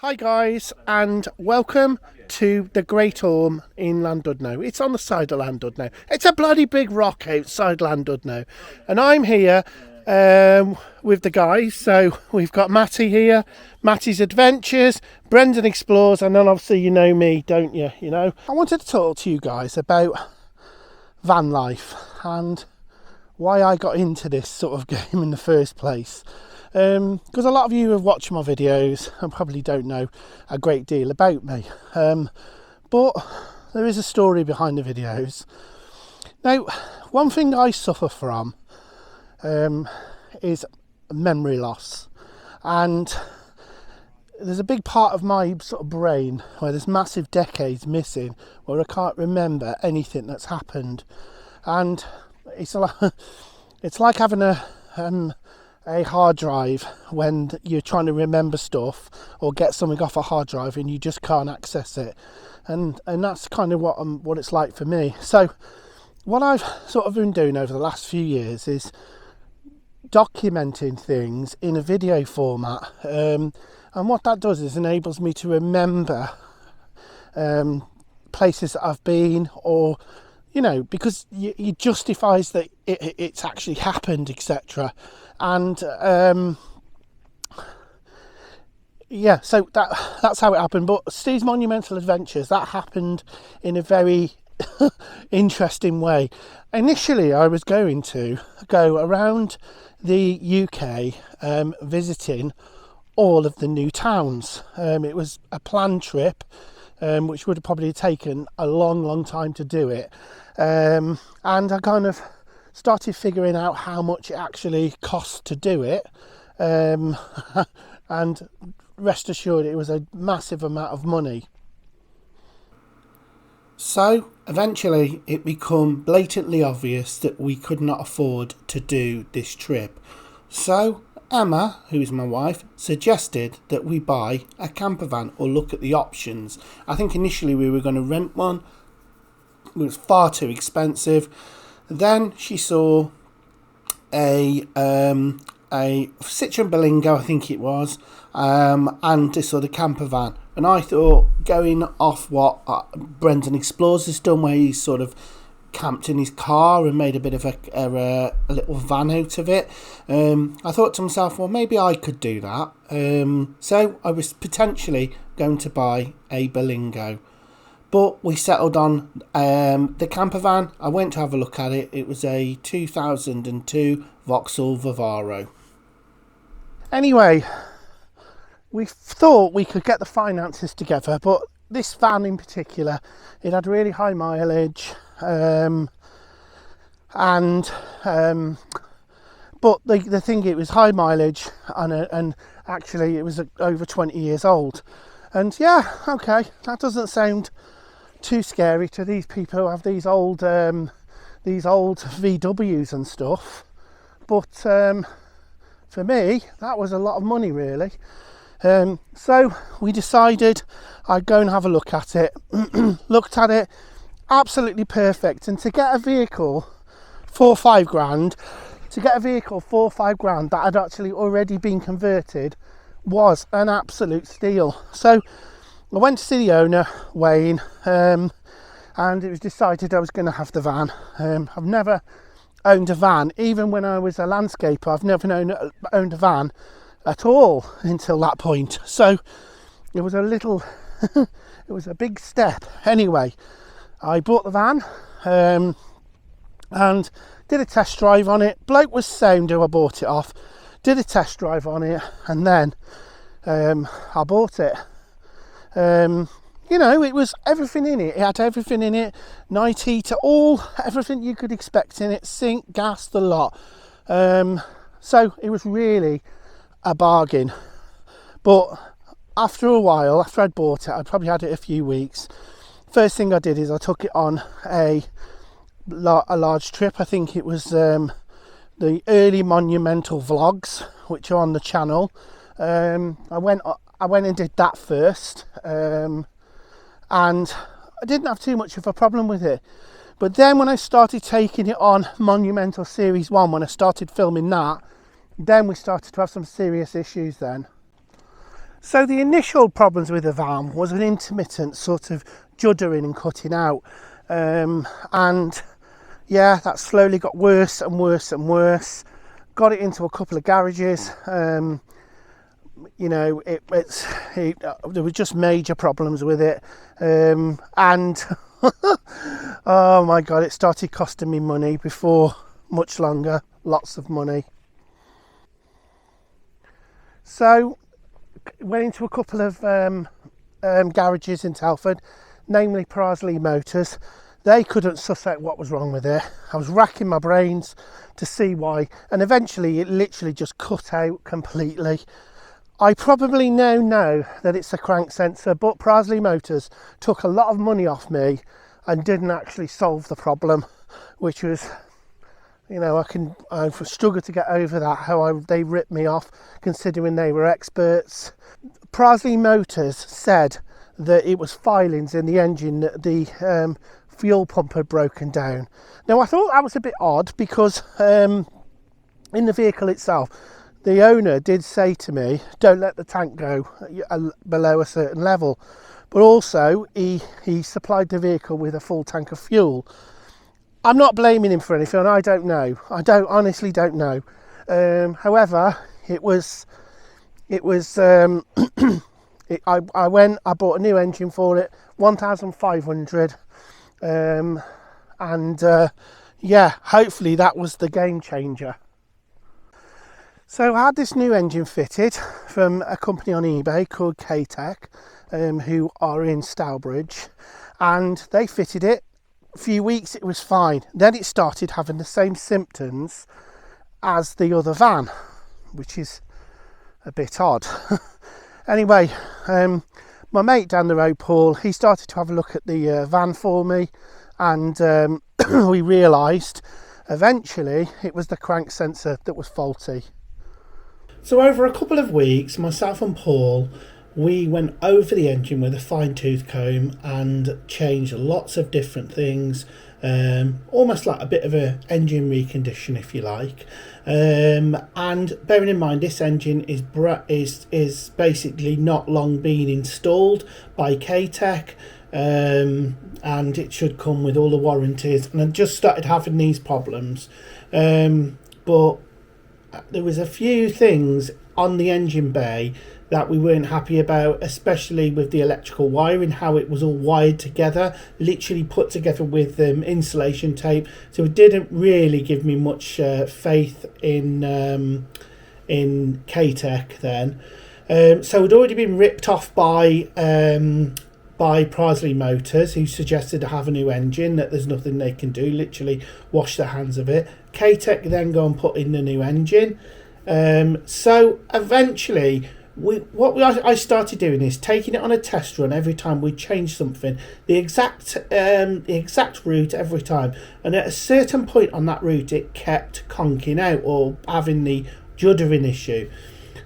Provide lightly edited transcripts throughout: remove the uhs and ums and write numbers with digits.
Hi guys, and welcome to the Great Orme in Llandudno. It's on the side of Llandudno. It's a bloody big rock outside Llandudno. And I'm here with the guys. So we've got Matty here, Matty's Adventures, Brendan Explores, and then obviously you know me, don't you? You know, I wanted to talk to you guys about van life and why I got into this sort of game in the first place. Because a lot of you have watched my videos and probably don't know a great deal about me, but there is a story behind the videos. Now, one thing I suffer from is memory loss, and there's a big part of my sort of brain where there's massive decades missing, where I can't remember anything that's happened, and it's like having a hard drive when you're trying to remember stuff or get something off a hard drive and you just can't access it, and that's kind of what it's like for me. So what I've sort of been doing over the last few years is documenting things in a video format, and what that does is enables me to remember places that I've been, or you know, because it justifies that it's actually happened, etc. And yeah, so that's how it happened. But Steve's Monumental Adventures, that happened in a very interesting way. Initially, I was going to go around the UK visiting all of the new towns. It was a planned trip, which would have probably taken a long time to do it. And I kind of started figuring out how much it actually cost to do it, and rest assured it was a massive amount of money. So eventually it became blatantly obvious that we could not afford to do this trip. So Emma, who is my wife, suggested that we buy a camper van or look at the options. I think initially we were going to rent one. It was far too expensive. Then she saw a Citroen Berlingo, I think it was, and this sort of camper van. And I thought, going off what Brendan Explores has done, where he's sort of camped in his car and made a bit of a little van out of it, I thought to myself, well, maybe I could do that. So I was potentially going to buy a Berlingo. But we settled on the camper van. I went to have a look at it. It was a 2002 Vauxhall Vivaro. Anyway, we thought we could get the finances together, but this van in particular, it had really high mileage, but the thing, it was high mileage, and actually it was over 20 years old. And yeah, okay, that doesn't sound too scary to these people who have these old VWs and stuff, but for me that was a lot of money, really. So we decided I'd go and have a look at it. Looked at it, absolutely perfect. And to get a vehicle for 5 grand, that had actually already been converted, was an absolute steal. So I went to see the owner, Wayne, and it was decided I was going to have the van. I've never owned a van. Even when I was a landscaper, I've never owned a van at all until that point. So it was it was a big step. Anyway, I bought the van and did a test drive on it. Bloke was sound who I bought it off. Did a test drive on it, and then I bought it. You know, it was everything in it. It had everything in it. Night heater, everything you could expect in it. Sink, gas, the lot. So it was really a bargain. But after a while, after I'd bought it, I'd probably had it a few weeks. First thing I did is I took it on a large trip. I think it was the early monumental vlogs, which are on the channel. I went and did that first, and I didn't have too much of a problem with it. But then when I started taking it on Monumental Series 1, when I started filming that, then we started to have some serious issues then. So the initial problems with the van was an intermittent sort of juddering and cutting out, and yeah, that slowly got worse and worse and worse. Got it into a couple of garages. You know, there were just major problems with it, and oh my god, it started costing me money before much longer, lots of money. So went into a couple of garages in Telford, namely Perils Motors. They couldn't suss out what was wrong with it. I was racking my brains to see why, and eventually it literally just cut out completely. I probably now know that it's a crank sensor, but Perils Motors took a lot of money off me and didn't actually solve the problem, which was, you know, I've struggled to get over that, they ripped me off considering they were experts. Perils Motors said that it was filings in the engine, that the fuel pump had broken down. Now I thought that was a bit odd because in the vehicle itself, the owner did say to me, don't let the tank go below a certain level. But also, he supplied the vehicle with a full tank of fuel. I'm not blaming him for anything, I don't know. I honestly don't know. However, I bought a new engine for it, 1,500. Yeah, hopefully that was the game changer. So I had this new engine fitted from a company on eBay called K-Tech, who are in Stourbridge, and they fitted it. A few weeks it was fine. Then it started having the same symptoms as the other van, which is a bit odd. Anyway, my mate down the road, Paul, he started to have a look at the van for me, and we realised eventually it was the crank sensor that was faulty. So over a couple of weeks, myself and Paul, we went over the engine with a fine-tooth comb and changed lots of different things, almost like a bit of an engine recondition, if you like. And bearing in mind, this engine is basically not long been installed by K-Tech, and it should come with all the warranties. And I just started having these problems, but there was a few things on the engine bay that we weren't happy about, especially with the electrical wiring, how it was all wired together, literally put together with insulation tape. So it didn't really give me much faith in K-Tech then. So it had already been ripped off by Perils Motors, who suggested to have a new engine, that there's nothing they can do, literally wash their hands of it. K-Tech then go and put in the new engine. So eventually I started doing is taking it on a test run every time we changed something, the exact route every time, and at a certain point on that route it kept conking out or having the juddering issue.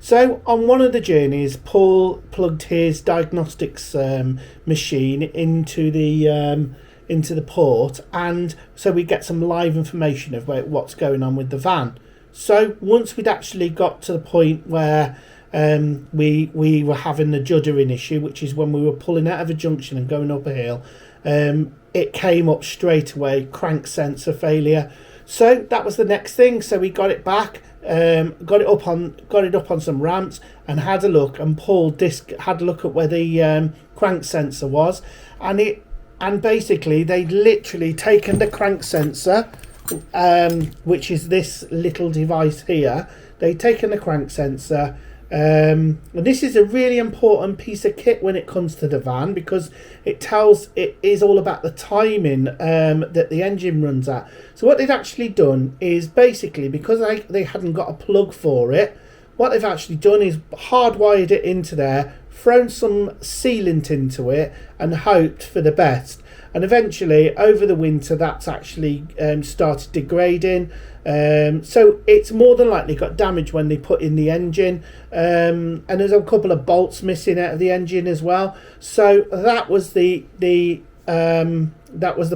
So on one of the journeys, Paul plugged his diagnostics machine into the port, and so we get some live information about what's going on with the van. So once we'd actually got to the point where we were having the juddering issue, which is when we were pulling out of a junction and going up a hill, it came up straight away, crank sensor failure. So that was the next thing. So we got it back, got it up on some ramps and had a look. And Paul had a look at where the crank sensor was, and basically they'd literally taken the crank sensor, which is this little device here. They'd taken the crank sensor. And this is a really important piece of kit when it comes to the van, because it is all about the timing that the engine runs at. So what they've actually done is basically, because they hadn't got a plug for it, what they've actually done is hardwired it into there, thrown some sealant into it and hoped for the best. And eventually over the winter that's actually started degrading. So it's more than likely got damage when they put in the engine, and there's a couple of bolts missing out of the engine as well. So that was the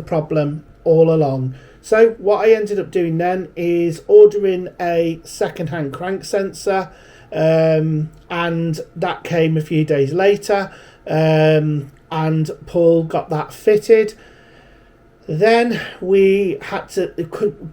problem all along. So what I ended up doing then is ordering a second-hand crank sensor, and that came a few days later, and Paul got that fitted. Then we had to,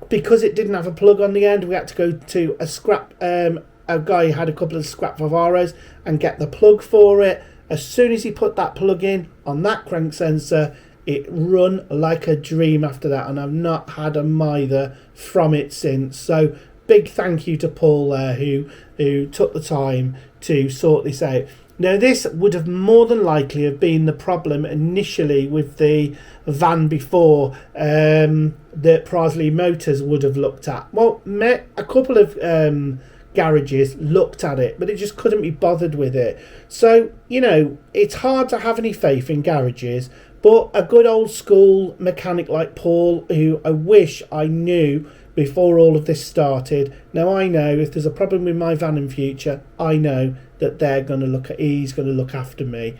because it didn't have a plug on the end, we had to go to a scrap, a guy who had a couple of scrap Vivaros and get the plug for it. As soon as he put that plug in on that crank sensor, it run like a dream after that, and I've not had a mither from it since. So big thank you to Paul there, who took the time to sort this out. Now, this would have more than likely have been the problem initially with the van before, that Prosley Motors would have looked at. Well, a couple of garages looked at it, but it just couldn't be bothered with it. So, you know, it's hard to have any faith in garages, but a good old school mechanic like Paul, who I wish I knew before all of this started. Now, I know if there's a problem with my van in future, I know that he's going to look after me.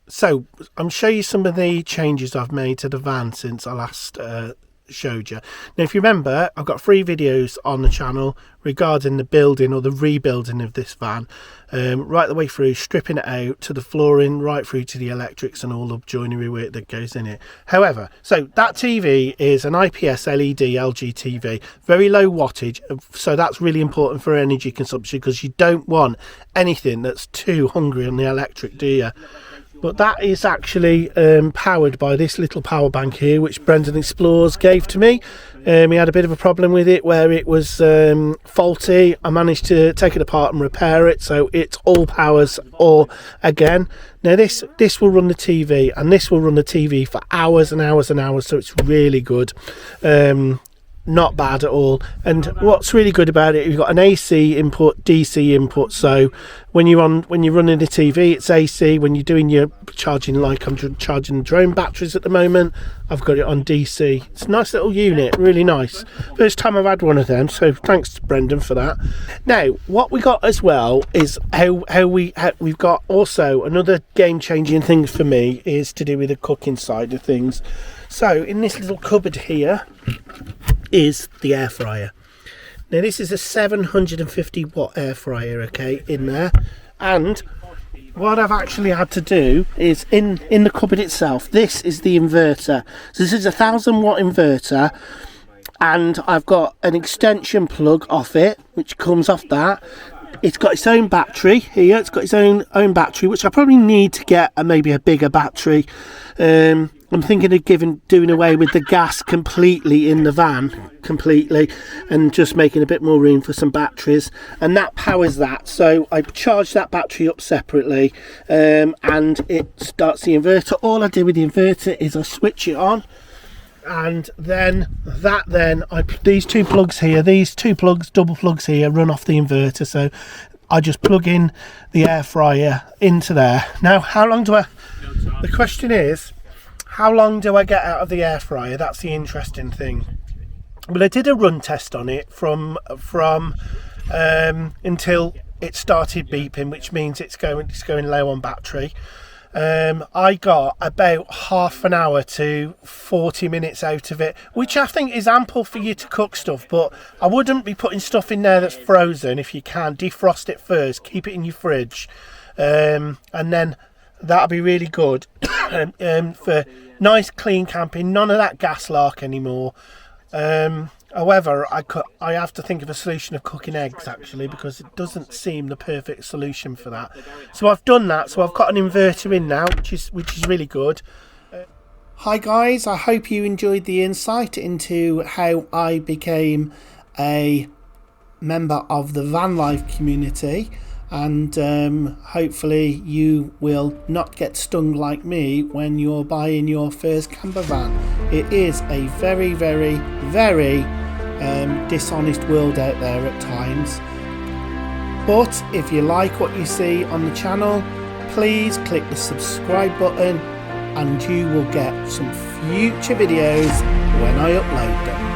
So I'm showing you some of the changes I've made to the van since I last showed you. Now, if you remember, I've got 3 videos on the channel regarding the building or the rebuilding of this van, right the way through, stripping it out to the flooring, right through to the electrics and all the joinery work that goes in it. However, so that TV is an IPS LED LG TV, very low wattage, so that's really important for energy consumption, because you don't want anything that's too hungry on the electric, do you? But that is actually powered by this little power bank here, which Brendan Explores gave to me. He had a bit of a problem with it where it was faulty. I managed to take it apart and repair it, so it all powers all again. Now this will run the TV, and this will run the TV for hours and hours and hours, so it's really good. Not bad at all. And what's really good about it, you've got an AC input, DC input, so when you're running the TV, it's AC. When you're doing your charging, like I'm charging drone batteries at the moment, I've got it on DC. It's a nice little unit, really nice. First time I've had one of them, so thanks to Brendan for that. Now, what we got as well is we've got also another game-changing thing for me is to do with the cooking side of things. So in this little cupboard here is the air fryer. Now this is a 750 watt air fryer, okay, in there. And what I've actually had to do is in the cupboard itself, this is the inverter. So this is a 1000 watt inverter, and I've got an extension plug off it, which comes off that. It's got its own battery here. It's got its own battery, which I probably need to get maybe a bigger battery. I'm thinking of doing away with the gas completely in the van, and just making a bit more room for some batteries, and that powers that. So I charge that battery up separately, and it starts the inverter. All I do with the inverter is I switch it on, and then these 2 plugs here, double plugs here, run off the inverter. So I just plug in the air fryer into there. Now, the question is, how long do I get out of the air fryer? That's the interesting thing. But I did a run test on it from until it started beeping, which means it's going low on battery. I got about half an hour to 40 minutes out of it, which I think is ample for you to cook stuff, but I wouldn't be putting stuff in there that's frozen. If you can, defrost it first, keep it in your fridge, and then that'll be really good for nice clean camping. None of that gas lark anymore. However, I have to think of a solution of cooking eggs, actually, because it doesn't seem the perfect solution for that. So I've done that. So I've got an inverter in now, which is really good. Hi guys, I hope you enjoyed the insight into how I became a member of the van life community, and hopefully you will not get stung like me when you're buying your first camper van. It is a very, very, very dishonest world out there at times, but if you like what you see on the channel, please click the subscribe button and you will get some future videos when I upload them.